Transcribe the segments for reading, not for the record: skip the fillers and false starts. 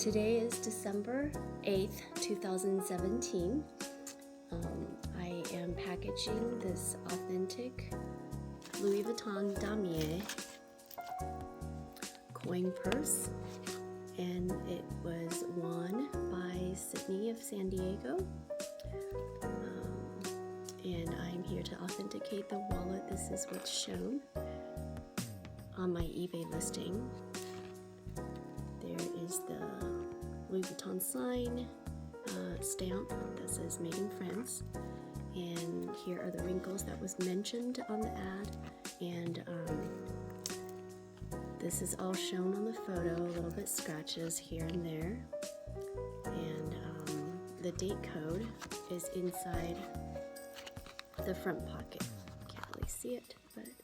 Today is December 8th, 2017. I am packaging this authentic Louis Vuitton Damier coin purse, and it was won by Sydney of San Diego. And I'm here to authenticate the wallet. This is what's shown on my eBay listing. There is the Louis Vuitton sign, stamp that says Made in France, and here are the wrinkles that was mentioned on the ad, and this is all shown on the photo, a little bit scratches here and there, and the date code is inside the front pocket. Can't really see it, but it's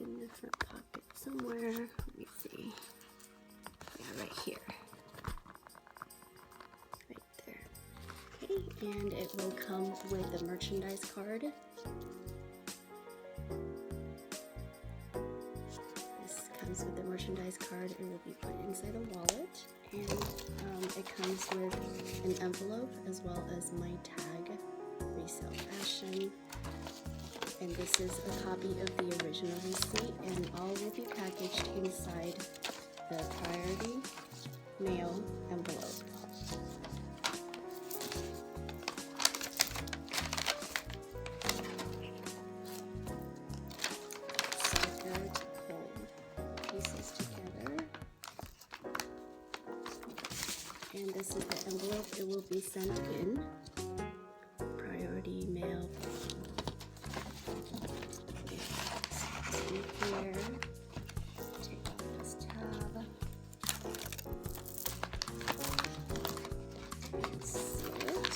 in the front pocket somewhere. Let me see. Yeah, right here. Right there. Okay, and it will come with a merchandise card. This comes with the merchandise card. It will be put inside a wallet, and it comes with an envelope as well as my tag, resale fashion. And this is a copy of the original receipt, and all will be packaged inside the priority mail envelope. So good to pull pieces together. And this is the envelope it will be sent in. Priority mail. Here, take off this tab and seal it,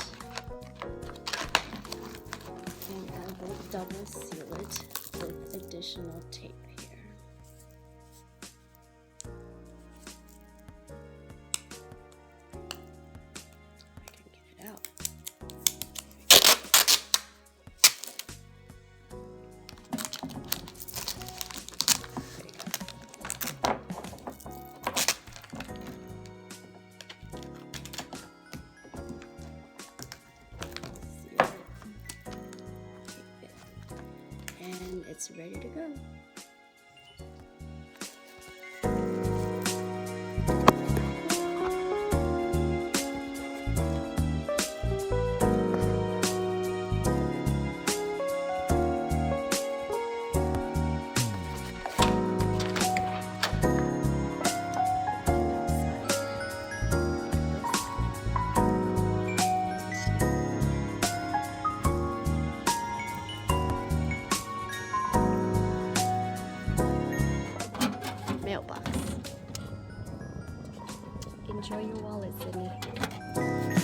and I will double seal it with additional tape here. I can get it out. And it's ready to go. Mailbox. Enjoy your wallet, Sydney.